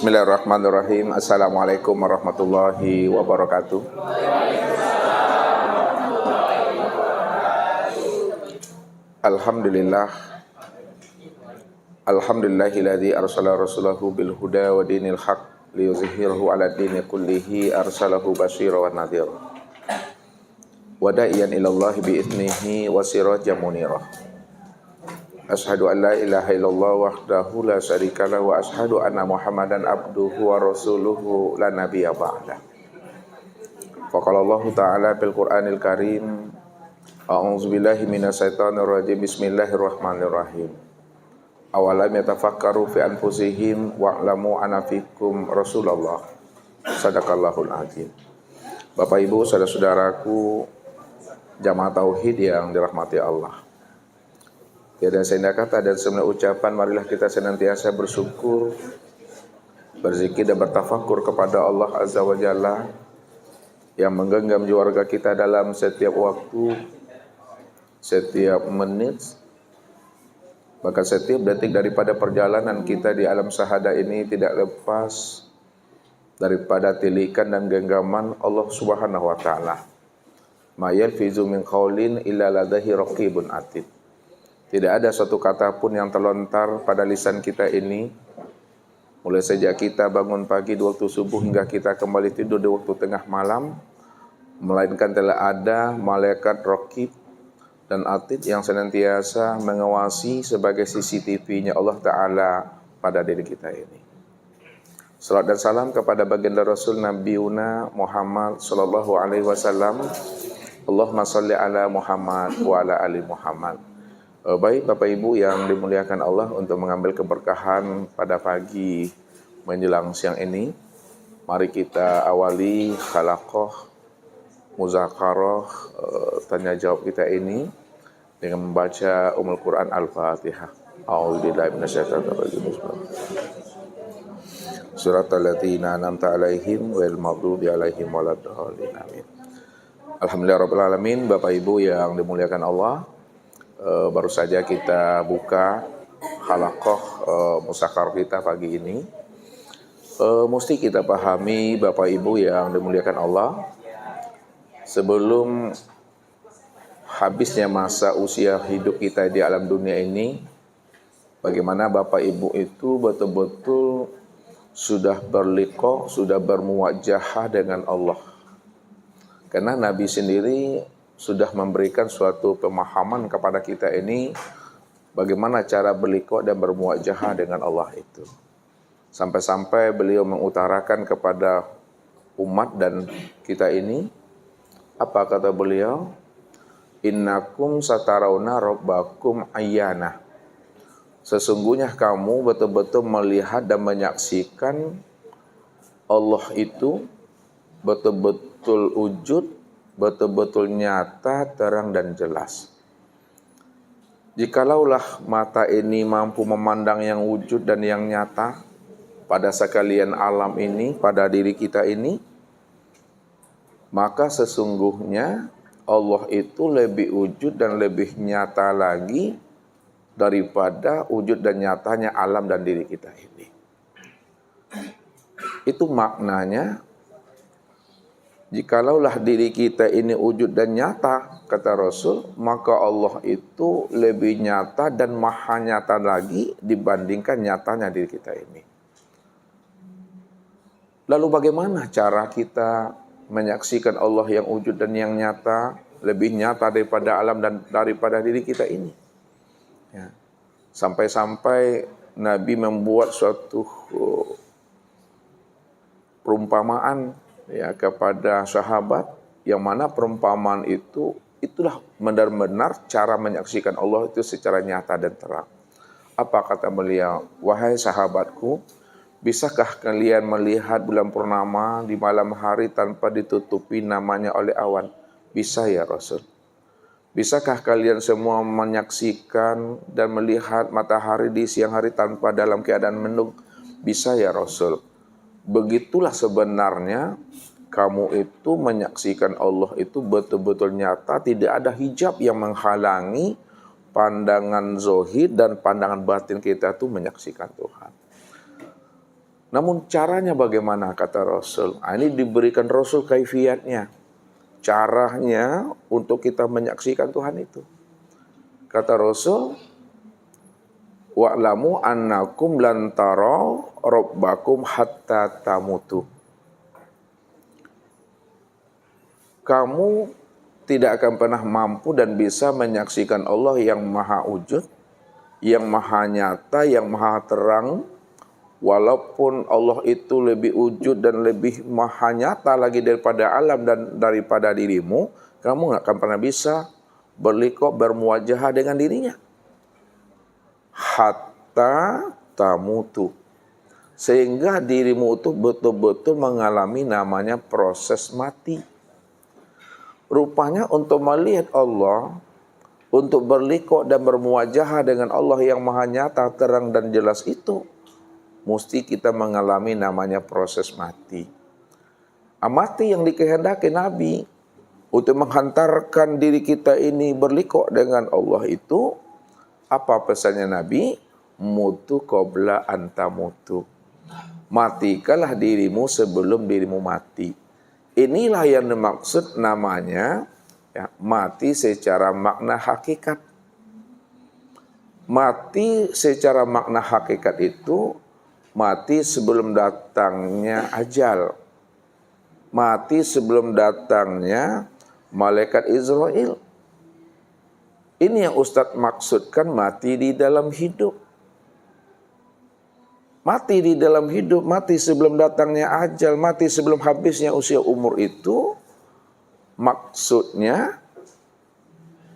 Bismillahirrahmanirrahim. Assalamualaikum warahmatullahi wabarakatuh. Alhamdulillah. Alhamdulillahilladzi arsala rasulahu bil huda wa dinil haq liyuzhhirahu 'ala dini kullihi arsalahu basyira wa nadhira. Wa da'iyan ila Allah bi idnihi wa sirajan munira. Ashhadu an la ilaha illallah wahdahu la syarika lahu wa ashhadu anna Muhammadan abduhu wa rasuluhu la nabiyya ba'da. Faqala Allah ta'ala fil Qur'anil Karim, a'udzu billahi minasyaitonir rajim. Bismillahirrahmanirrahim. Awalam yatafakkaru fi anfusihim wa'lamu anna fikum Rasulullah. Shadaqallahul azim. Bapak Ibu, saudara-saudaraku jamaah tauhid yang dirahmati Allah. Tiada senda kata dan semua ucapan, marilah kita senantiasa bersyukur, berzikir dan bertafakur kepada Allah Azza wa Jalla yang menggenggam jiwa kita dalam setiap waktu, setiap menit, bahkan setiap detik daripada perjalanan kita di alam syahadah ini tidak lepas daripada tilikan dan genggaman Allah Subhanahu wa taala. Ma yalfizu min qaulin illa ladaihi raqibun atid. Tidak ada suatu kata pun yang terlontar pada lisan kita ini, mulai sejak kita bangun pagi di waktu subuh hingga kita kembali tidur di waktu tengah malam, melainkan telah ada malaikat raqib dan atid yang senantiasa mengawasi sebagai CCTV-nya Allah Ta'ala pada diri kita ini. Salat dan salam kepada baginda Rasul Nabi Yuna Muhammad sallallahu alaihi wasallam. Allahumma shalli ala Muhammad wa ala ali Muhammad. Baik Bapak Ibu yang dimuliakan Allah, untuk mengambil keberkahan pada pagi menjelang siang ini, mari kita awali khalaqah muzakarah tanya jawab kita ini dengan membaca Ummul Quran Al-Fatihah. A'udzubillahi minasyaitonir rajim. Suratal ladzina an'amta 'alaihim ghairil maghdubi 'alaihim waladdallin. Amin. Alhamdulillahirabbil alamin. Bapak Ibu yang dimuliakan Allah, baru saja kita buka halaqah muzakarah kita pagi ini. Mesti kita pahami Bapak Ibu yang dimuliakan Allah, sebelum habisnya masa usia hidup kita di alam dunia ini, bagaimana Bapak Ibu itu betul-betul sudah berliqa, sudah bermuwajahah dengan Allah. Karena Nabi sendiri sudah memberikan suatu pemahaman kepada kita ini bagaimana cara berliqa dan bermuwajahah dengan Allah itu. Sampai-sampai beliau mengutarakan kepada umat dan kita ini, apa kata beliau? Innakum satarawna rabbakum ayyana. Sesungguhnya kamu betul-betul melihat dan menyaksikan Allah itu betul-betul wujud, betul-betul nyata, terang dan jelas. Jikalaulah mata ini mampu memandang yang wujud dan yang nyata pada sekalian alam ini, pada diri kita ini, maka sesungguhnya Allah itu lebih wujud dan lebih nyata lagi daripada wujud dan nyatanya alam dan diri kita ini. Itu maknanya, jikalaulah diri kita ini wujud dan nyata, kata Rasul, maka Allah itu lebih nyata dan maha nyata lagi dibandingkan nyatanya diri kita ini. Lalu bagaimana cara kita menyaksikan Allah yang wujud dan yang nyata, lebih nyata daripada alam dan daripada diri kita ini? Ya. Sampai-sampai Nabi membuat suatu perumpamaan ya kepada sahabat, yang mana perumpamaan itu itulah benar-benar cara menyaksikan Allah itu secara nyata dan terang. Apa kata beliau? Wahai sahabatku, bisakah kalian melihat bulan purnama di malam hari tanpa ditutupi namanya oleh awan? Bisa ya Rasul. Bisakah kalian semua menyaksikan dan melihat matahari di siang hari tanpa dalam keadaan mendung? Bisa ya Rasul. Begitulah sebenarnya kamu itu menyaksikan Allah itu betul-betul nyata, tidak ada hijab yang menghalangi pandangan zahir dan pandangan batin kita itu menyaksikan Tuhan. Namun caranya bagaimana kata Rasul? Ini diberikan Rasul kaifiatnya. Caranya untuk kita menyaksikan Tuhan itu. Kata Rasul, wa'lamu annakum lan tara rabbakum hatta tamutu. Kamu tidak akan pernah mampu dan bisa menyaksikan Allah yang maha wujud, yang maha nyata, yang maha terang. Walaupun Allah itu lebih wujud dan lebih maha nyata lagi daripada alam dan daripada dirimu, kamu gak akan pernah bisa berliqah, bermuwajah dengan dirinya. Hatta tamutu. Sehingga dirimu itu betul-betul mengalami namanya proses mati. Rupanya untuk melihat Allah, untuk berliqah dan bermuwajah dengan Allah yang maha nyata, terang dan jelas itu, mesti kita mengalami namanya proses mati. Mati yang dikehendaki Nabi untuk menghantarkan diri kita ini berliqah dengan Allah itu, apa pesannya Nabi? Mutu qabla antamutu. Matikanlah dirimu sebelum dirimu mati. Inilah yang dimaksud namanya mati secara makna hakikat. Mati secara makna hakikat itu mati sebelum datangnya ajal. Mati sebelum datangnya malaikat Israel. Ini yang Ustadz maksudkan mati di dalam hidup. Mati di dalam hidup, mati sebelum datangnya ajal, mati sebelum habisnya usia umur itu, maksudnya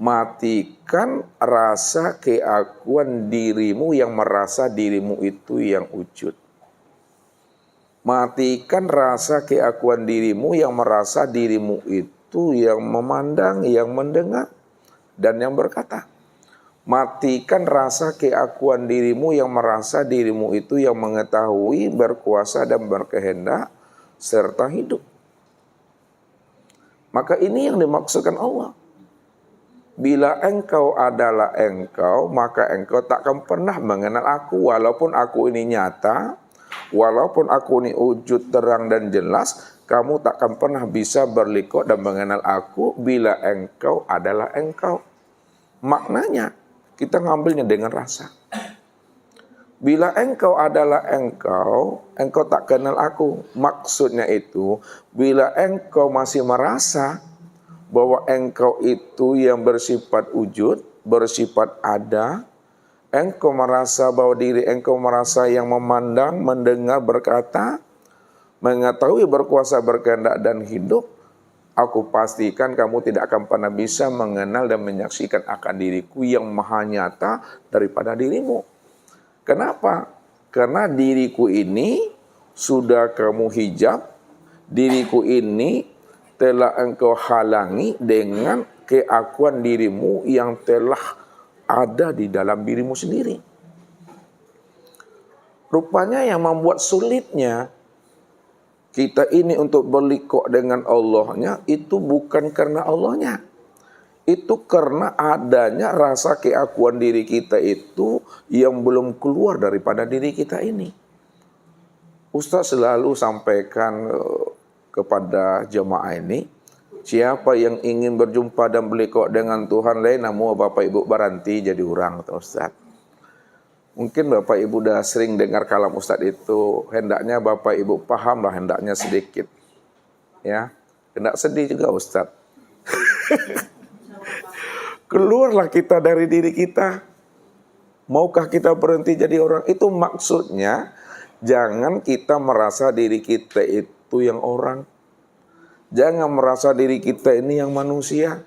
matikan rasa keakuan dirimu yang merasa dirimu itu yang wujud. Matikan rasa keakuan dirimu yang merasa dirimu itu yang memandang, yang mendengar, dan yang berkata. Matikan rasa keakuan dirimu yang merasa dirimu itu yang mengetahui, berkuasa dan berkehendak, serta hidup. Maka ini yang dimaksudkan Allah. Bila engkau adalah engkau, maka engkau takkan pernah mengenal aku. Walaupun aku ini nyata, walaupun aku ini wujud terang dan jelas, kamu takkan pernah bisa berliqah dan mengenal aku bila engkau adalah engkau. Maknanya, kita ngambilnya dengan rasa. Bila engkau adalah engkau, engkau tak kenal aku. Maksudnya itu, bila engkau masih merasa bahwa engkau itu yang bersifat wujud, bersifat ada, engkau merasa bahwa diri engkau merasa yang memandang, mendengar, berkata, mengetahui, berkuasa, berkehendak dan hidup, aku pastikan kamu tidak akan pernah bisa mengenal dan menyaksikan akan diriku yang maha nyata daripada dirimu. Kenapa? Karena diriku ini sudah kamu hijab, diriku ini telah engkau halangi dengan keakuan dirimu yang telah ada di dalam dirimu sendiri. Rupanya yang membuat sulitnya kita ini untuk berliqah dengan Allahnya itu bukan karena Allahnya. Itu karena adanya rasa keakuan diri kita itu yang belum keluar daripada diri kita ini. Ustaz selalu sampaikan kepada jemaah ini, siapa yang ingin berjumpa dan berliqah dengan Tuhan lain, namun Bapak Ibu berhenti jadi orang, Ustaz. Mungkin Bapak Ibu udah sering dengar kalam Ustaz itu, hendaknya Bapak Ibu pahamlah hendaknya sedikit. Ya, hendak sedih juga Ustaz. Keluarlah kita dari diri kita. Maukah kita berhenti jadi orang? Itu maksudnya, jangan kita merasa diri kita itu yang orang. Jangan merasa diri kita ini yang manusia.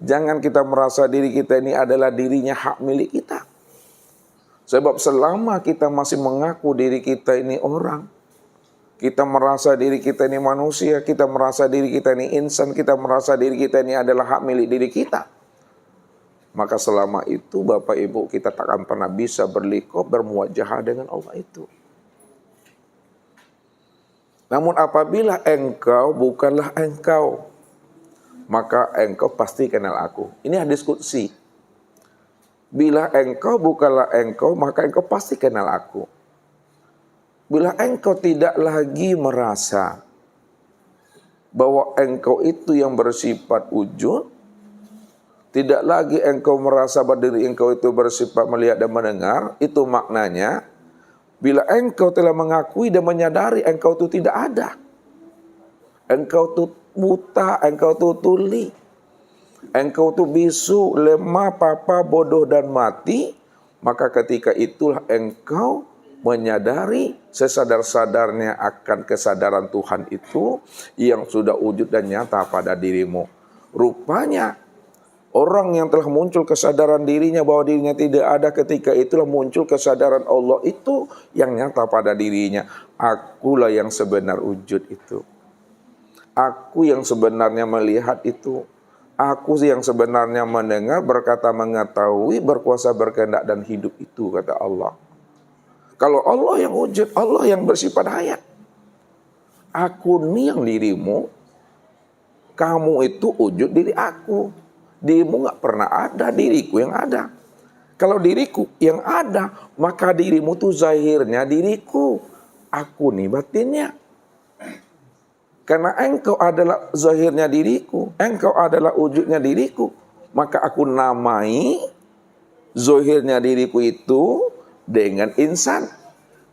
Jangan kita merasa diri kita ini adalah dirinya hak milik kita. Sebab selama kita masih mengaku diri kita ini orang, kita merasa diri kita ini manusia, kita merasa diri kita ini insan, kita merasa diri kita ini adalah hak milik diri kita, maka selama itu Bapak Ibu kita takkan pernah bisa berliqah, bermuwajahah dengan Allah itu. Namun apabila engkau bukanlah engkau, maka engkau pasti kenal aku. Ini hadis qudsi. Bila engkau bukanlah engkau, maka engkau pasti kenal aku. Bila engkau tidak lagi merasa bahwa engkau itu yang bersifat wujud, tidak lagi engkau merasa bahwa diri engkau itu bersifat melihat dan mendengar, itu maknanya bila engkau telah mengakui dan menyadari engkau itu tidak ada, engkau itu buta, engkau itu tuli, engkau itu bisu, lemah, papa, bodoh dan mati, maka ketika itulah engkau menyadari sesadar-sadarnya akan kesadaran Tuhan itu yang sudah wujud dan nyata pada dirimu. Rupanya orang yang telah muncul kesadaran dirinya bahwa dirinya tidak ada, ketika itulah muncul kesadaran Allah itu yang nyata pada dirinya. Akulah yang sebenar wujud itu. Aku yang sebenarnya melihat itu. Aku yang sebenarnya mendengar, berkata mengetahui, berkuasa berkehendak dan hidup itu, kata Allah. Kalau Allah yang wujud, Allah yang bersifat hayat. Aku ni yang dirimu, kamu itu wujud diri aku. Dirimu gak pernah ada, diriku yang ada. Kalau diriku yang ada, maka dirimu tuh zahirnya diriku. Aku nih batinnya. Karena engkau adalah zahirnya diriku, engkau adalah wujudnya diriku, maka aku namai zahirnya diriku itu dengan insan.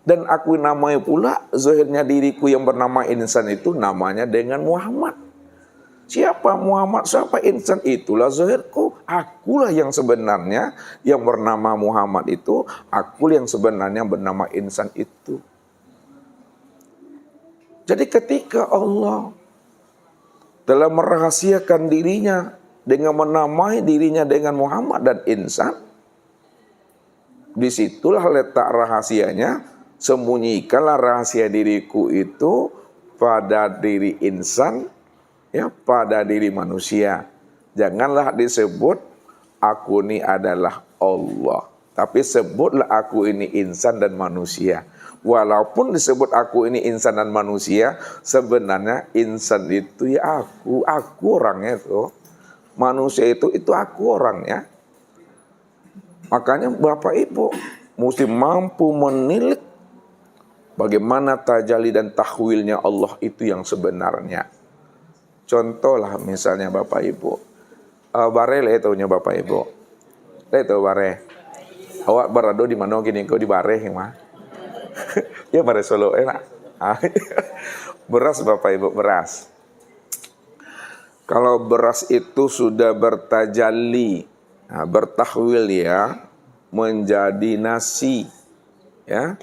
Dan aku namai pula zahirnya diriku yang bernama insan itu namanya dengan Muhammad. Siapa Muhammad? Siapa insan? Itulah zahirku. Akulah yang sebenarnya yang bernama Muhammad itu. Aku yang sebenarnya bernama insan itu. Jadi ketika Allah telah merahasiakan dirinya dengan menamai dirinya dengan Muhammad dan insan, disitulah letak rahasianya. Sembunyikanlah rahasia diriku itu pada diri insan, ya, pada diri manusia. Janganlah disebut aku ini adalah Allah, tapi sebutlah aku ini insan dan manusia. Walaupun disebut aku ini insan dan manusia, sebenarnya insan itu ya aku orangnya itu. Manusia itu aku orangnya. Makanya Bapak Ibu mesti mampu menilik bagaimana tajalli dan tahwilnya Allah itu yang sebenarnya. Contoh lah misalnya Bapak Ibu, bare le taunya Bapak Ibu, le tau bare, awak berado di mana gini kau di bare yang mah, ya bare Solo enak, beras Bapak Ibu beras. Kalau beras itu sudah bertajalli, bertahwil ya, menjadi nasi, ya.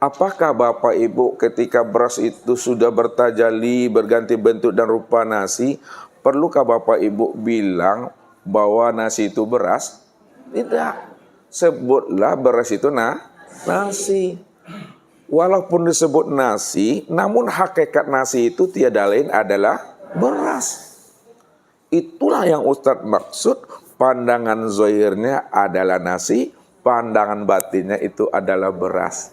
Apakah Bapak Ibu ketika beras itu sudah bertajalli, berganti bentuk dan rupa nasi, perlukah Bapak Ibu bilang bahwa nasi itu beras? Tidak. Sebutlah beras itu nasi. Walaupun disebut nasi, namun hakikat nasi itu tiada lain adalah beras. Itulah yang Ustadz maksud, pandangan zahirnya adalah nasi, pandangan batinnya itu adalah beras.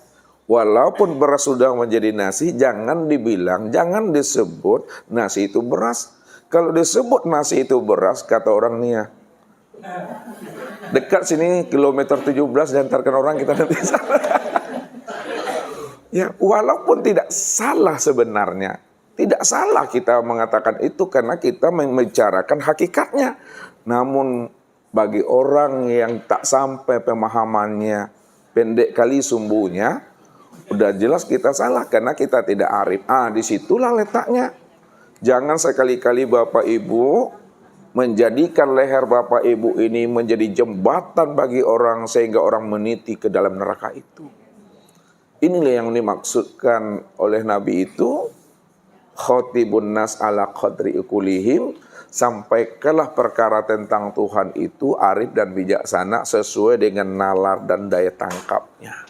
Walaupun beras sudah menjadi nasi, jangan dibilang, jangan disebut nasi itu beras. Kalau disebut nasi itu beras, kata orang Nia, dekat sini kilometer 17 diantarkan orang kita nanti sana. Ya, walaupun tidak salah sebenarnya, tidak salah kita mengatakan itu karena kita membicarakan hakikatnya. Namun bagi orang yang tak sampai pemahamannya, pendek kali sumbunya, udah jelas kita salah karena kita tidak arif. Disitulah letaknya. Jangan sekali-kali Bapak Ibu menjadikan leher Bapak Ibu ini menjadi jembatan bagi orang sehingga orang meniti ke dalam neraka itu. Inilah yang dimaksudkan oleh Nabi itu, khotibun nas ala qadri ukulihim, sampaikanlah perkara tentang Tuhan itu arif dan bijaksana sesuai dengan nalar dan daya tangkapnya.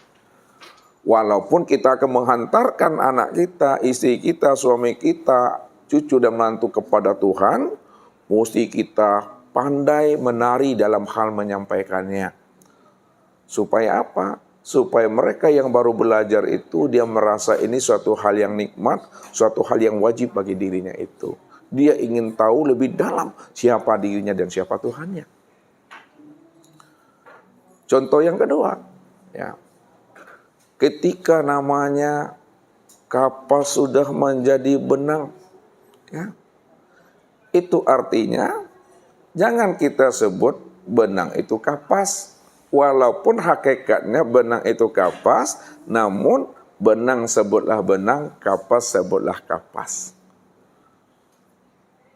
Walaupun kita akan menghantarkan anak kita, istri kita, suami kita, cucu dan menantu kepada Tuhan, mesti kita pandai menari dalam hal menyampaikannya. Supaya apa? Supaya mereka yang baru belajar itu dia merasa ini suatu hal yang nikmat, suatu hal yang wajib bagi dirinya itu. Dia ingin tahu lebih dalam siapa dirinya dan siapa Tuhannya. Contoh yang kedua, ya. ketika namanya kapas sudah menjadi benang, ya, itu artinya jangan kita sebut benang itu kapas, walaupun hakikatnya benang itu kapas, namun benang sebutlah benang, kapas sebutlah kapas.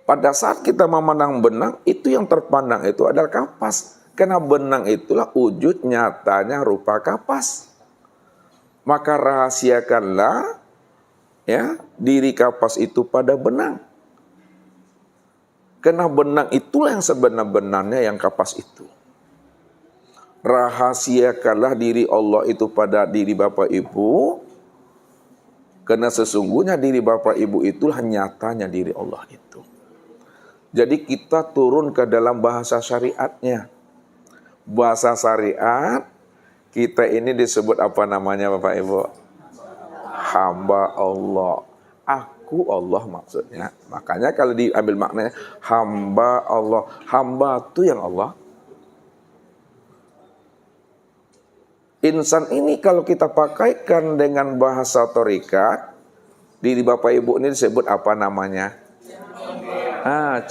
Pada saat kita memandang benang, itu yang terpandang itu adalah kapas. Karena benang itulah wujud nyatanya rupa kapas. Maka rahasiakanlah ya diri kapas itu pada benang. Karena benang itulah yang sebenar-benarnya yang kapas itu. Rahasiakanlah diri Allah itu pada diri Bapak Ibu. Karena sesungguhnya diri Bapak Ibu itulah nyatanya diri Allah itu. Jadi kita turun ke dalam bahasa syariatnya. Bahasa syariat kita ini disebut apa namanya Bapak Ibu? Hamba Allah. Aku Allah maksudnya. Makanya kalau diambil maknanya hamba Allah. Hamba itu yang Allah. Insan ini kalau kita pakaikan dengan bahasa thariqat, diri Bapak Ibu ini disebut apa namanya?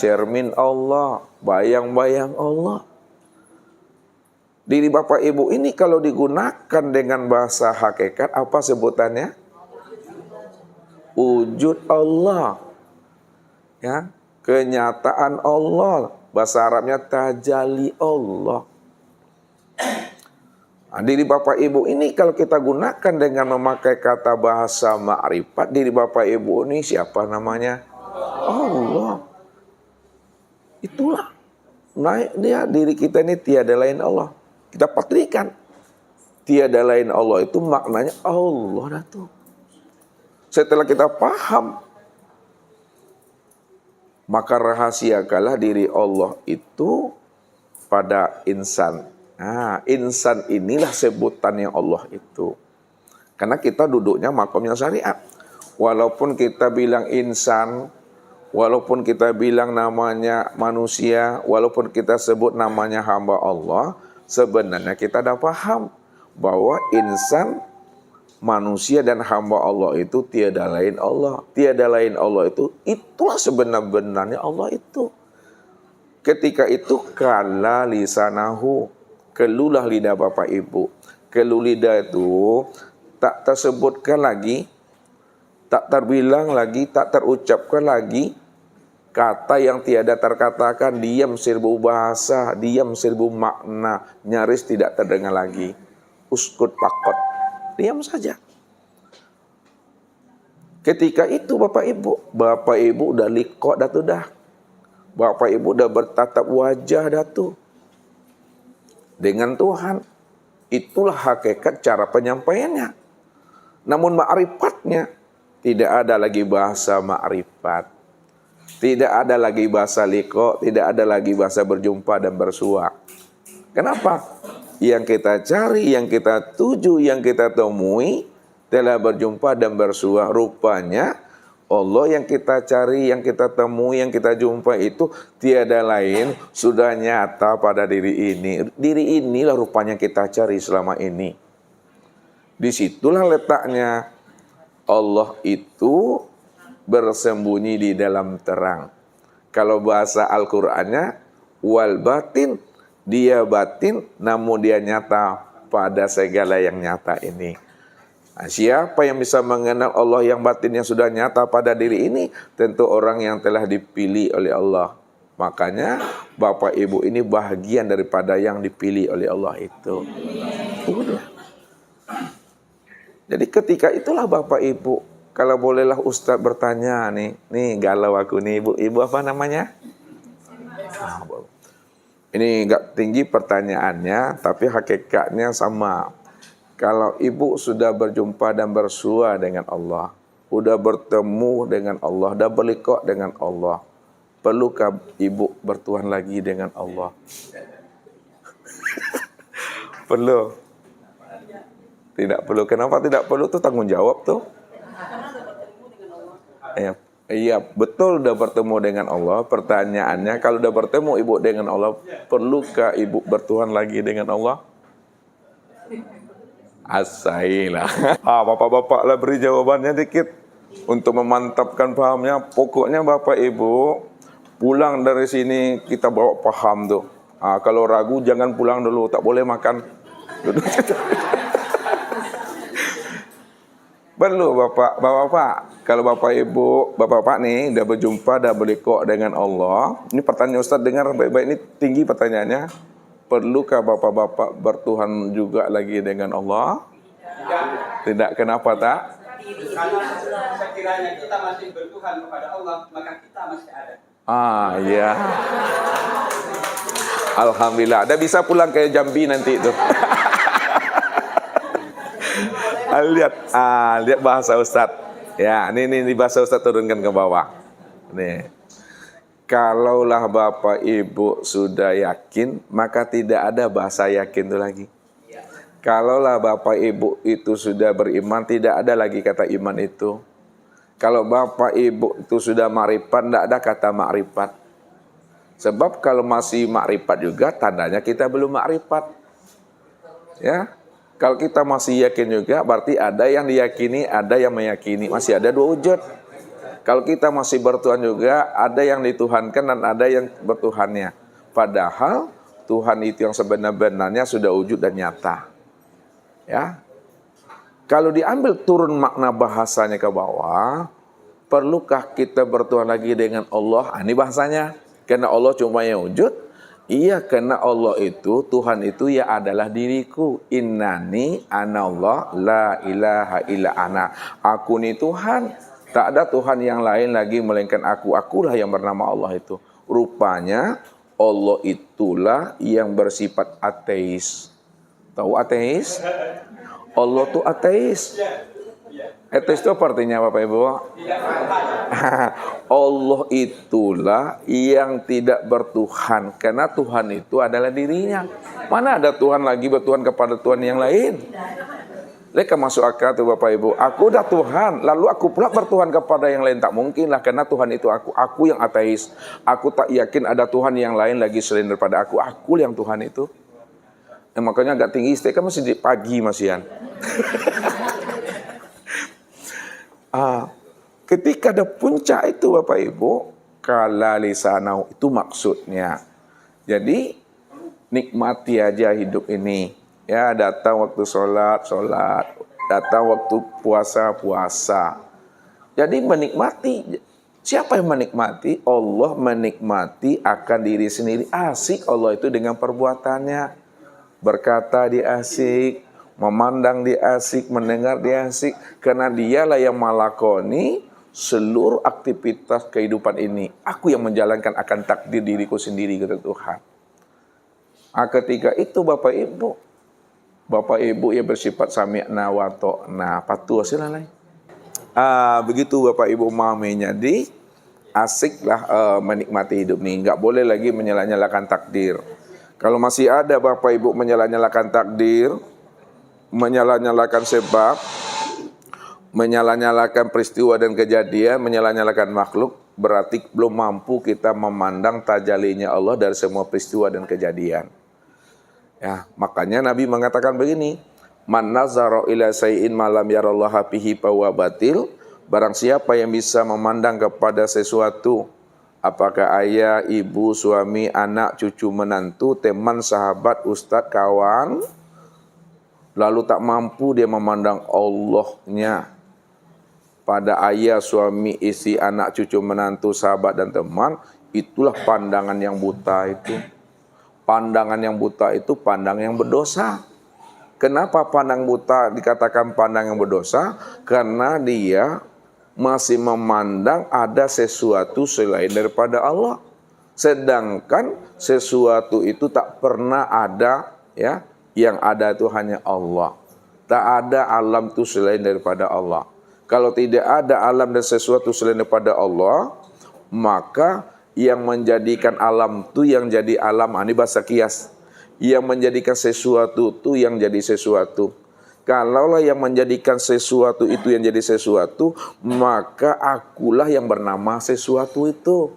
Cermin Allah, bayang-bayang Allah. Diri Bapak Ibu ini kalau digunakan dengan bahasa hakikat, apa sebutannya? Wujud Allah. Ya, kenyataan Allah. Bahasa Arabnya tajalli Allah. Nah, diri Bapak Ibu ini kalau kita gunakan dengan memakai kata bahasa ma'rifat, diri Bapak Ibu ini siapa namanya? Allah. Itulah. Nah, diri kita ini tiada lain Allah. Kita patrikan. Tiada lain Allah itu maknanya Allah dah tuh. Setelah kita paham, maka rahasiakanlah diri Allah itu pada insan. Nah, insan inilah sebutannya Allah itu. Karena kita duduknya makomnya syariat. Walaupun kita bilang insan, walaupun kita bilang namanya manusia, walaupun kita sebut namanya hamba Allah, sebenarnya kita dah paham bahwa insan, manusia dan hamba Allah itu tiada lain Allah. Tiada lain Allah itu, itulah sebenar-benarnya Allah itu. Ketika itu kala lisanahu, kelulah lidah Bapak Ibu. Keluh lidah itu tak tersebutkan lagi, tak terbilang lagi, tak terucapkan lagi kata yang tiada terkatakan, diam seribu bahasa, diam seribu makna, nyaris tidak terdengar lagi. Uskut pakot, diam saja. Ketika itu Bapak Ibu udah liqo dah tuh dah. Bapak Ibu udah bertatap wajah dah tuh dengan Tuhan. Itulah hakikat cara penyampaiannya. Namun ma'rifatnya tidak ada lagi bahasa ma'rifat. Tidak ada lagi bahasa liqo, tidak ada lagi bahasa berjumpa dan bersua. Kenapa? Yang kita cari, yang kita tuju, yang kita temui telah berjumpa dan bersua. Rupanya Allah yang kita cari, yang kita temui, yang kita jumpa itu tiada lain, sudah nyata pada diri ini. Diri inilah rupanya kita cari selama ini. Disitulah letaknya Allah itu bersembunyi di dalam terang. Kalau bahasa Al-Qur'annya wal batin, dia batin namun dia nyata pada segala yang nyata ini. Nah, siapa yang bisa mengenal Allah yang batinnya sudah nyata pada diri ini? Tentu orang yang telah dipilih oleh Allah. Makanya Bapak Ibu ini bahagian daripada yang dipilih oleh Allah itu. Udah. Jadi ketika itulah Bapak Ibu, kalau bolehlah Ustaz bertanya nih galau aku nih ibu apa namanya? Ini enggak tinggi pertanyaannya, tapi hakikatnya sama. Kalau ibu sudah berjumpa dan bersua dengan Allah, sudah bertemu dengan Allah, sudah berliqah dengan Allah, perlukah ibu bertuhan lagi dengan Allah? Perlu? Tidak perlu. Kenapa tidak perlu? Itu tanggung jawab tuh. Iya, betul udah bertemu dengan Allah. Pertanyaannya, kalau udah bertemu ibu dengan Allah, perlukah ibu bertuhan lagi dengan Allah? Asailah. Bapak-bapak lah beri jawabannya dikit untuk memantapkan pahamnya. Pokoknya Bapak Ibu pulang dari sini kita bawa paham tuh. Kalau ragu jangan pulang dulu, tak boleh makan. Perlu Bapak-bapak. Kalau Bapak Ibu, Bapak-bapak nih udah berjumpa, udah berliqah dengan Allah. Ini pertanyaan Ustaz, dengar baik-baik, ini tinggi pertanyaannya. Perlukah Bapak-bapak bertuhan juga lagi dengan Allah? Tidak. Kenapa tak? Karena sekiranya kita masih bertuhan kepada Allah, maka kita masih ada. Ya. Alhamdulillah. Ada bisa pulang ke Jambi nanti itu. Lihat bahasa Ustaz. Ya, ini bahasa Ustaz turunkan ke bawah. Nih. Kalaulah Bapak Ibu sudah yakin, maka tidak ada bahasa yakin itu lagi. Kalaulah Bapak Ibu itu sudah beriman, tidak ada lagi kata iman itu. Kalau Bapak Ibu itu sudah makrifat, tidak ada kata makrifat. Sebab kalau masih makrifat juga, tandanya kita belum makrifat. Ya, kalau kita masih yakin juga, berarti ada yang diyakini, ada yang meyakini. Masih ada dua wujud. Kalau kita masih bertuhan juga, ada yang dituhankan dan ada yang bertuhannya. Padahal Tuhan itu yang sebenar-benarnya sudah wujud dan nyata. Ya, kalau diambil turun makna bahasanya ke bawah, perlukah kita bertuhan lagi dengan Allah? Ini bahasanya. Karena Allah cuma yang wujud. Iya, karena Allah itu, Tuhan itu ya adalah diriku. Innani anallah la ilaha illa ana. Aku ini Tuhan. Tak ada Tuhan yang lain lagi melainkan aku. Akulah yang bernama Allah itu. Rupanya Allah itulah yang bersifat ateis. Tahu ateis? Allah tuh ateis. Ateis itu apa artinya Bapak Ibu? Allah itulah yang tidak bertuhan. Karena Tuhan itu adalah dirinya. Mana ada Tuhan lagi bertuhan kepada Tuhan yang lain? Mereka masuk akal tuh Bapak Ibu. Aku udah Tuhan, lalu aku pula bertuhan kepada yang lain. Tak mungkin lah, karena Tuhan itu aku. Aku yang ateis. Aku tak yakin ada Tuhan yang lain lagi selain daripada aku. Aku yang Tuhan itu. Makanya agak tinggi, kan masih di pagi masian. Ketika ada puncak itu Bapak Ibu, kala lisanau, itu maksudnya. Jadi nikmati aja hidup ini. Ya, datang waktu sholat, datang waktu puasa. Jadi menikmati. Siapa yang menikmati? Allah menikmati akan diri sendiri. Asik Allah itu dengan perbuatannya. Berkata dia asik, memandang dia asik, mendengar dia asik. Karena dialah yang melakoni seluruh aktivitas kehidupan ini. Aku yang menjalankan akan takdir diriku sendiri, kata Tuhan. Ketika itu Bapak Ibu yang bersifat sami'na wa ta'na, patuh silalai. Begitu Bapak Ibu memahaminya, jadi asiklah menikmati hidup ini. Enggak boleh lagi menyala-nyalakan takdir. Kalau masih ada Bapak Ibu menyala-nyalakan takdir, menyala-nyalakan sebab, menyala-nyalakan peristiwa dan kejadian, menyala-nyalakan makhluk, berarti belum mampu kita memandang tajalinya Allah dari semua peristiwa dan kejadian. Ya, makanya Nabi mengatakan begini, man nazara ila sayyin ma lam yarallaha fihi fa huwa batil. Barang siapa yang bisa memandang kepada sesuatu, apakah ayah, ibu, suami, anak, cucu, menantu, teman, sahabat, ustadz, kawan, lalu tak mampu dia memandang Allahnya pada ayah, suami, istri, anak, cucu, menantu, sahabat, dan teman, itulah pandangan yang buta itu. Pandangan yang buta itu pandang yang berdosa. Kenapa pandang buta dikatakan pandang yang berdosa? Karena dia masih memandang ada sesuatu selain daripada Allah. Sedangkan sesuatu itu tak pernah ada, ya. Yang ada itu hanya Allah. Tak ada alam itu selain daripada Allah. Kalau tidak ada alam dan sesuatu selain daripada Allah, maka yang menjadikan alam itu yang jadi alam, ini bahasa kias. Yang menjadikan sesuatu itu yang jadi sesuatu. Kalaulah yang menjadikan sesuatu itu yang jadi sesuatu, maka akulah yang bernama sesuatu itu.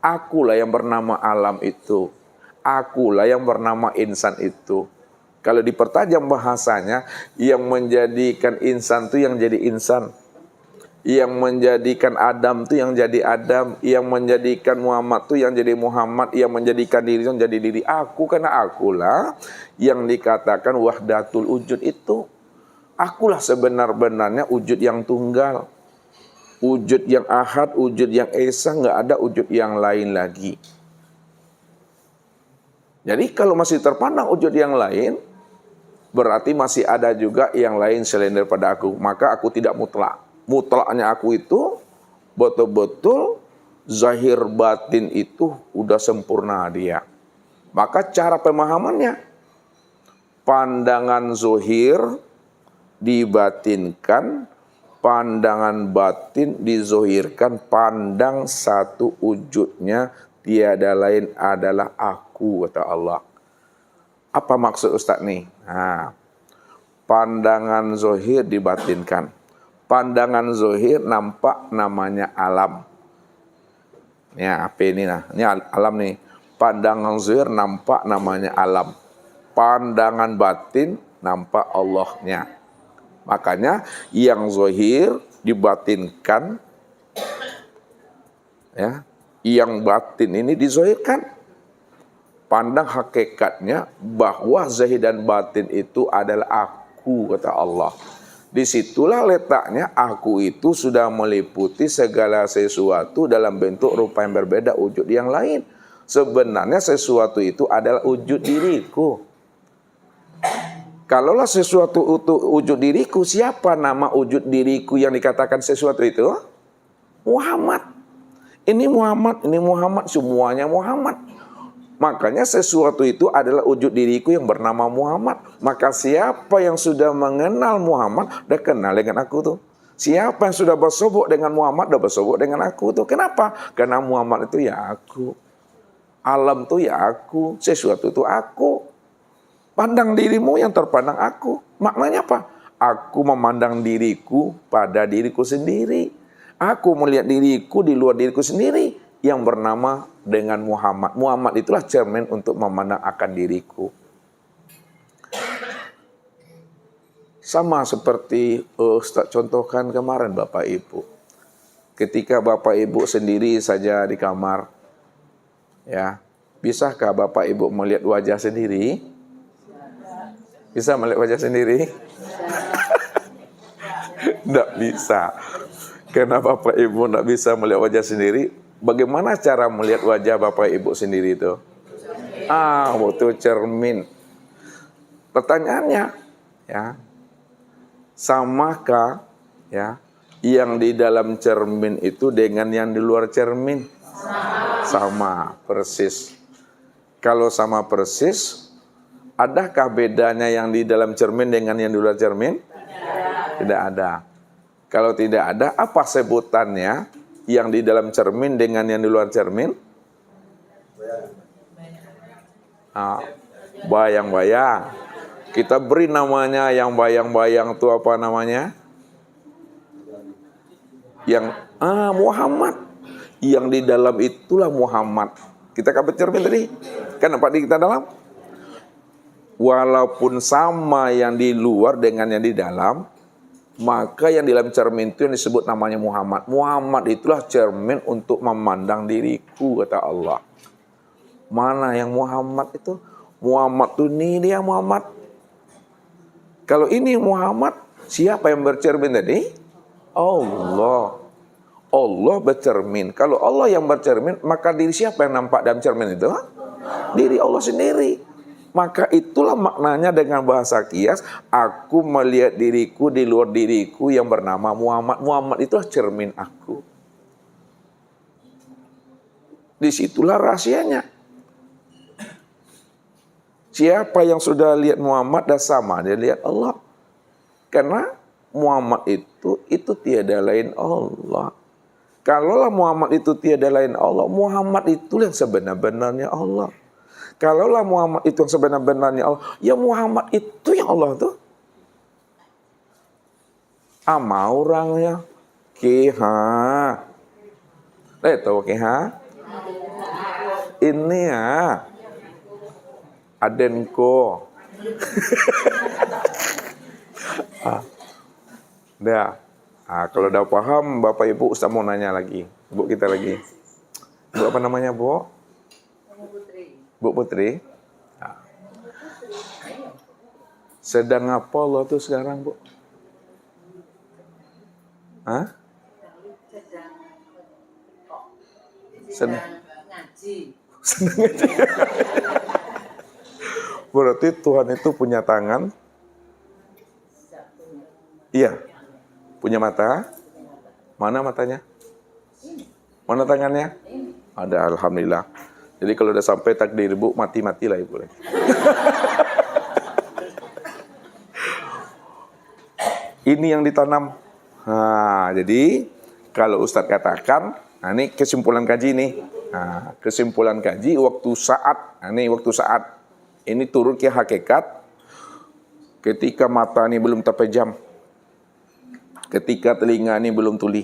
Akulah yang bernama alam itu. Akulah yang bernama insan itu. Kalau dipertajam bahasanya, yang menjadikan insan itu yang jadi insan. Yang menjadikan Adam itu yang jadi Adam. Yang menjadikan Muhammad itu yang jadi Muhammad. Yang menjadikan diri itu yang jadi diri aku. Karena akulah yang dikatakan wahdatul wujud itu. Akulah sebenar-benarnya wujud yang tunggal. Wujud yang ahad, wujud yang esa, nggak ada wujud yang lain lagi. Jadi kalau masih terpandang wujud yang lain, berarti masih ada juga yang lain selain daripada aku. Maka aku tidak mutlak. Mutlaknya aku itu betul-betul zahir batin itu udah sempurna dia. Maka cara pemahamannya, pandangan zahir dibatinkan, pandangan batin dizohirkan, pandang satu wujudnya tiada lain adalah aku, kata Allah. Apa maksud Ustaz nih? Nah, pandangan zohir dibatinkan. Pandangan zohir nampak namanya alam. Ya, apa ini nah? Ini alam nih. Pandangan zohir nampak namanya alam. Pandangan batin nampak Allahnya. Makanya yang zohir dibatinkan, ya, yang batin ini dizohirkan. Pandang hakikatnya bahwa zahir dan batin itu adalah aku, kata Allah. Disitulah letaknya aku itu sudah meliputi segala sesuatu dalam bentuk rupa yang berbeda, wujud yang lain. Sebenarnya sesuatu itu adalah wujud diriku. Kalaulah sesuatu itu wujud diriku, siapa nama wujud diriku yang dikatakan sesuatu itu? Muhammad. Ini Muhammad, semuanya Muhammad. Makanya sesuatu itu adalah wujud diriku yang bernama Muhammad. Maka siapa yang sudah mengenal Muhammad, dah kenal dengan aku tuh. Siapa yang sudah bersobok dengan Muhammad, dah bersobok dengan aku tuh. Kenapa? Karena Muhammad itu ya aku. Alam itu ya aku. Sesuatu itu aku. Pandang dirimu yang terpandang aku. Maknanya apa? Aku memandang diriku pada diriku sendiri. Aku melihat diriku di luar diriku sendiri. Yang bernama dengan Muhammad. Muhammad itulah cermin untuk memandang akan diriku. Sama seperti Ustaz contohkan kemarin Bapak Ibu. Ketika Bapak Ibu sendiri saja di kamar, ya, bisakah Bapak Ibu melihat wajah sendiri? Bisa melihat wajah sendiri? Tidak bisa. Karena Bapak Ibu tidak bisa melihat wajah sendiri. Bagaimana cara melihat wajah Bapak Ibu sendiri itu? Butuh cermin. Pertanyaannya, ya, samakah ya yang di dalam cermin itu dengan yang di luar cermin? Sama, persis. Kalau sama persis, adakah bedanya yang di dalam cermin dengan yang di luar cermin? Tidak ada. Kalau tidak ada, apa sebutannya? Yang di dalam cermin dengan yang di luar cermin? Bayang-bayang. Kita beri namanya yang bayang-bayang itu apa namanya? Yang Muhammad. Yang di dalam itulah Muhammad. Kita kan cermin tadi. Kan nampak di kita dalam? Walaupun sama yang di luar dengan yang di dalam, maka yang di dalam cermin itu yang disebut namanya Muhammad. Muhammad itulah cermin untuk memandang diriku, kata Allah. Mana yang Muhammad itu? Muhammad itu ini dia Muhammad. Kalau ini Muhammad, siapa yang bercermin tadi? Allah. Allah bercermin. Kalau Allah yang bercermin, maka diri siapa yang nampak dalam cermin itu? Diri Allah sendiri. Maka itulah maknanya dengan bahasa kias, aku melihat diriku di luar diriku yang bernama Muhammad. Muhammad itulah cermin aku. Disitulah rahasianya. Siapa yang sudah lihat Muhammad dah sama dia lihat Allah. Karena Muhammad itu tiada lain Allah. Kalaulah Muhammad itu tiada lain Allah, Muhammad itu yang sebenar-benarnya Allah. Kalaulah Muhammad itu yang sebenar-benarnya Allah, ya Muhammad itu yang Allah tuh. Ama orangnya Kiha. Tahu Kiha? Ini ya Adenko. Dah. Kalau udah paham, Bapak Ibu, Ustaz mau nanya lagi. Ibu kita lagi. Ibu apa namanya, Bu? Bu Putri. Nah. Sedang apa Allah tuh sekarang, Bu? Hah? Sedang ngaji. Sedang ngaji. Berarti Tuhan itu punya tangan? Iya. Punya mata? Mana matanya? Mana tangannya? Ada, alhamdulillah. Jadi kalau udah sampai takdir Ibu, mati-matilah Ibu. Ini yang ditanam. Nah, jadi kalau Ustadz katakan, nah ini kesimpulan kaji nih. Nah, kesimpulan kaji waktu saat, nah ini waktu saat ini turun ke hakikat ketika mata ini belum terpejam, ketika telinga ini belum tuli,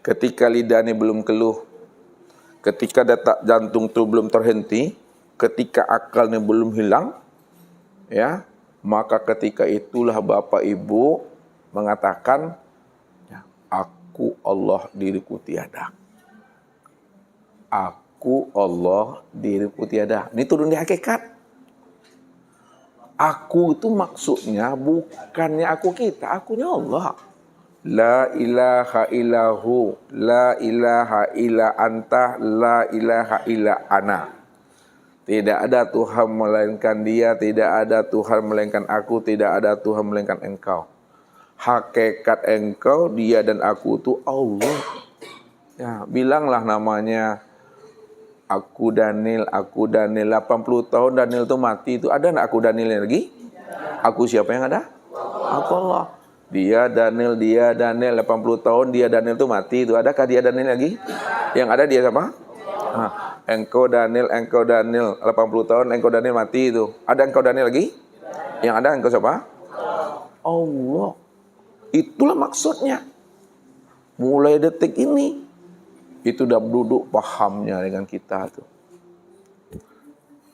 ketika lidah ini belum keluh, ketika detak jantung itu belum terhenti, ketika akal ini belum hilang, ya, maka ketika itulah Bapak Ibu mengatakan, ya, aku Allah, diriku tiada. Aku Allah, diriku tiada. Ini turun di hakikat. Aku itu maksudnya bukannya aku kita, akunya Allah. La ilaha illahu, la ilaha illa anta, la ilaha illa ana. Tidak ada Tuhan melainkan Dia, tidak ada Tuhan melainkan aku, tidak ada Tuhan melainkan Engkau. Hakikat Engkau, Dia dan aku itu Allah. Ya, bilanglah namanya. Aku Daniel 80 tahun Daniel itu mati itu. Ada enggak aku Daniel lagi? Aku siapa yang ada? Aku Allah. Dia Daniel 80 tahun, dia Daniel itu mati itu. Adakah dia Daniel lagi? Yang ada dia siapa? Engkau Daniel 80 tahun, engkau Daniel mati itu. Ada engkau Daniel lagi? Yang ada engkau siapa? Allah. Itulah maksudnya. Mulai detik ini itu udah duduk pahamnya dengan kita tuh.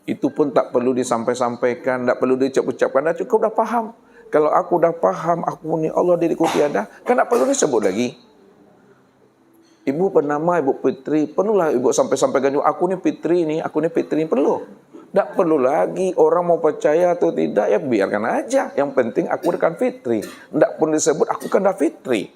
Itu pun tak perlu disampaikan, tak perlu diucap-ucapkan, dah cukup dah paham. Kalau aku dah paham, aku ni Allah, diriku tiada, kan tak perlu disebut lagi. Ibu bernama Ibu Fitri, perlulah ibu sampaikan juga, aku ni Fitri ni, aku ni Fitri, perlu. Tak perlu lagi orang mau percaya atau tidak, ya biarkan aja. Yang penting aku kan Fitri. Tak pun disebut aku kan dah Fitri.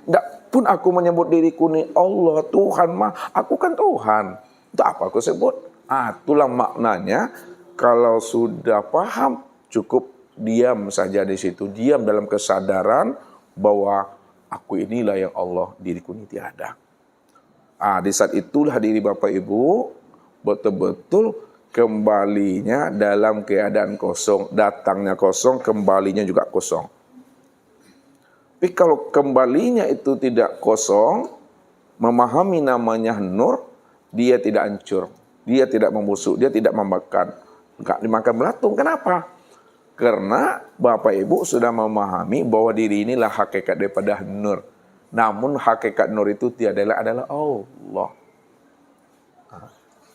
Tak pun aku menyebut diriku ni Allah, Tuhan mah, aku kan Tuhan. Itu apa aku sebut? Itulah maknanya. Kalau sudah paham, cukup diam saja di situ. Diam dalam kesadaran bahwa aku inilah yang Allah, diriku ini tiada. Di saat itulah diri Bapak Ibu betul-betul kembalinya dalam keadaan kosong. Datangnya kosong, kembalinya juga kosong. Tapi kalau kembalinya itu tidak kosong, memahami namanya nur, dia tidak hancur, dia tidak membusuk, dia tidak membakar, enggak dimakan belatung. Kenapa? Karena Bapak Ibu sudah memahami bahwa diri inilah hakikat daripada nur. Namun hakikat nur itu tiadalah adalah Allah.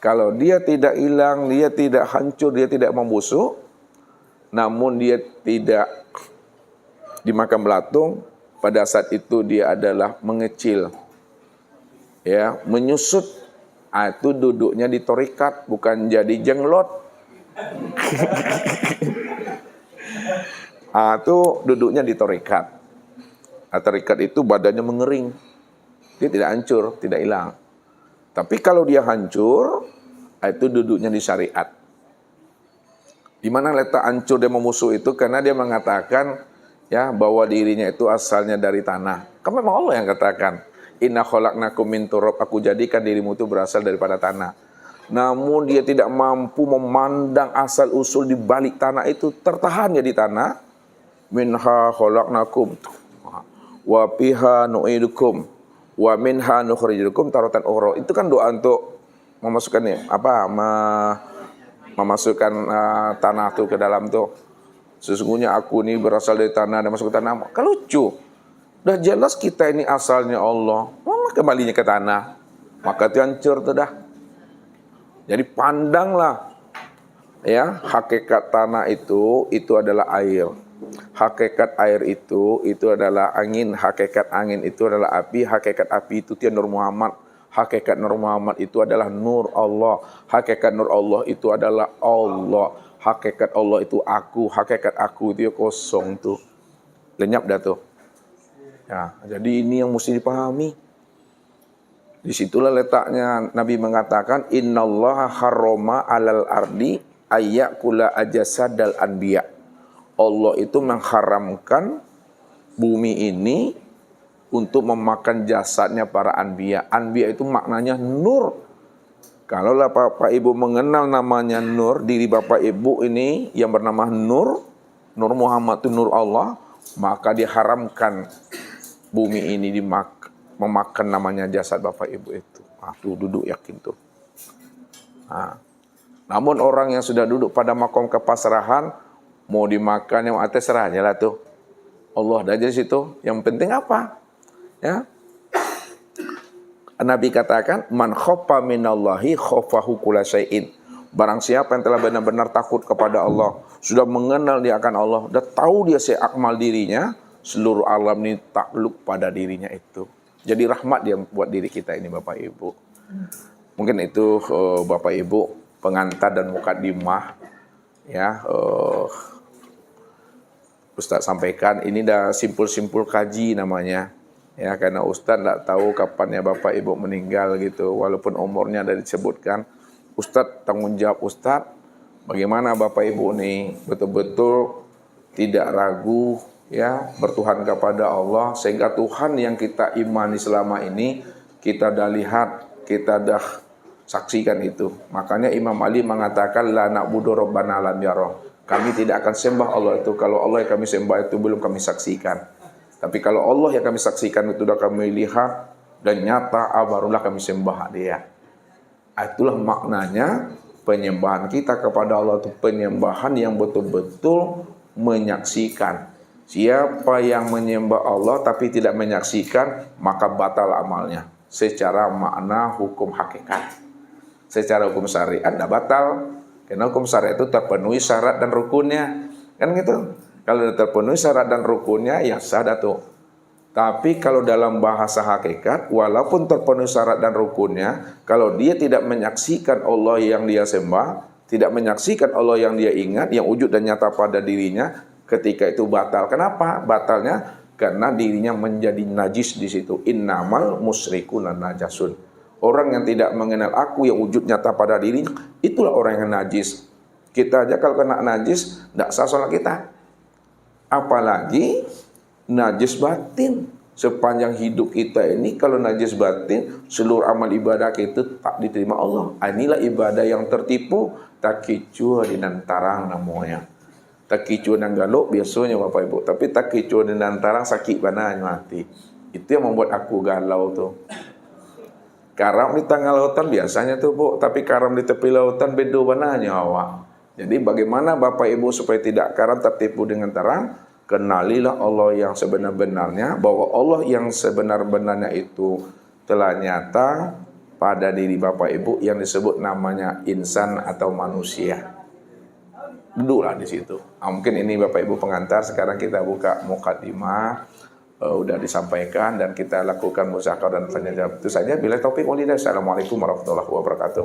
Kalau dia tidak hilang, dia tidak hancur, dia tidak membusuk, namun dia tidak dimakan belatung, pada saat itu dia adalah mengecil, ya, menyusut. Itu duduknya di torikat, bukan jadi jenglot. Itu duduknya di torikat. Torikat itu badannya mengering, dia tidak hancur, tidak hilang. Tapi kalau dia hancur, itu duduknya di syariat. Di mana letak hancur dan memusuh itu? Karena dia mengatakan, ya, bahwa dirinya itu asalnya dari tanah. Kan memang Allah yang katakan, inna khalaqnakum min turab, aku jadikan dirimu itu berasal daripada tanah. Namun dia tidak mampu memandang asal usul di balik tanah itu, tertahan ya di tanah. Minha khalaqnakum wa fiha nu'idukum wa minha nukhrijukum taratan ukhra. Itu kan doa untuk memasukkan memasukkan tanah itu ke dalam tuh. Sesungguhnya aku ini berasal dari tanah dan masuk ke tanah. Kan lucu. Udah jelas kita ini asalnya Allah. Mama kembalinya ke tanah. Maka itu hancur tuh dah. Jadi pandanglah Ya, hakikat tanah itu adalah air. Hakikat air itu adalah angin. Hakikat angin itu adalah api. Hakikat api itu Nur Muhammad. Hakikat Nur Muhammad itu adalah nur Allah. Hakikat nur Allah itu adalah Allah. Hakikat Allah itu aku. Hakikat aku itu ya kosong tuh. Lenyap dah tuh. Ya, jadi ini yang mesti dipahami. Disitulah letaknya Nabi mengatakan innallaha harrama 'alal ardi ayyakula ajasadal anbiya. Allah itu mengharamkan bumi ini untuk memakan jasadnya para anbiya. Anbiya itu maknanya nur. Kalau Bapak Ibu mengenal namanya nur, diri Bapak Ibu ini yang bernama Nur Muhammad itu nur Allah, maka diharamkan bumi ini memakan namanya jasad Bapak Ibu itu. Tuh duduk yakin tuh. Namun orang yang sudah duduk pada makom kepasrahan, mau dimakan yang atas serahnya lah tuh. Allah ada di situ. Yang penting apa? Ya. Nabi katakan, man khoffa minallahi khoffahu kulla syai'in. Barang siapa yang telah benar-benar takut kepada Allah, sudah mengenal dia akan Allah, sudah tahu dia seakmal dirinya, seluruh alam ini takluk pada dirinya itu. Jadi rahmat dia buat diri kita ini Bapak Ibu. Mungkin itu Bapak Ibu pengantar dan mukadimah ya Ustaz sampaikan. Ini dah simpul-simpul kaji namanya ya, karena Ustaz tak tahu kapannya Bapak Ibu meninggal gitu, walaupun umurnya ada disebutkan. Ustaz tanggung jawab Ustaz bagaimana Bapak Ibu nih betul-betul tidak ragu ya bertuhan kepada Allah, sehingga Tuhan yang kita imani selama ini kita dah lihat, kita dah saksikan itu. Makanya Imam Ali mengatakan la na'budu rabbana lam yarah. Kami tidak akan sembah Allah itu kalau Allah yang kami sembah itu belum kami saksikan. Tapi kalau Allah yang kami saksikan itu sudah kami lihat dan nyata, barulah kami sembah dia. Itulah maknanya penyembahan kita kepada Allah itu penyembahan yang betul-betul menyaksikan. Siapa yang menyembah Allah tapi tidak menyaksikan, maka batal amalnya. Secara makna hukum hakikat. Secara hukum syariat tidak batal. Karena hukum syariat itu terpenuhi syarat dan rukunnya. Kan gitu. Kalau terpenuhi syarat dan rukunnya, ya sah tuh. Tapi kalau dalam bahasa hakikat, walaupun terpenuhi syarat dan rukunnya, kalau dia tidak menyaksikan Allah yang dia sembah, tidak menyaksikan Allah yang dia ingat, yang wujud dan nyata pada dirinya, ketika itu batal. Kenapa? Batalnya karena dirinya menjadi najis di situ. Innamal musyrikuna najasun. Orang yang tidak mengenal aku yang wujud nyata pada dirinya, itulah orang yang najis. Kita aja kalau kena najis, tidak sah sholat kita. Apalagi najis batin. Sepanjang hidup kita ini, kalau najis batin, seluruh amal ibadah kita tak diterima Allah. Inilah ibadah yang tertipu, takicua di nantarang namanya. Takicua dan galuk biasanya Bapak Ibu. Tapi takicua di nantarang sakit bananya mati. Itu yang membuat aku galau tuh. Karam di tengah lautan biasanya tuh Bu, tapi karam di tepi lautan beda bananya awak. Jadi bagaimana Bapak Ibu supaya tidak karam tertipu dengan terang? Kenalilah Allah yang sebenar-benarnya, bahwa Allah yang sebenar-benarnya itu telah nyata pada diri Bapak Ibu yang disebut namanya insan atau manusia. Duduklah di situ. Mungkin ini Bapak Ibu pengantar, sekarang kita buka mukadimah. Udah disampaikan dan kita lakukan muzakarah dan tanya jawab. Itu saja. Bila taufik walhidayah. Assalamualaikum warahmatullahi wabarakatuh.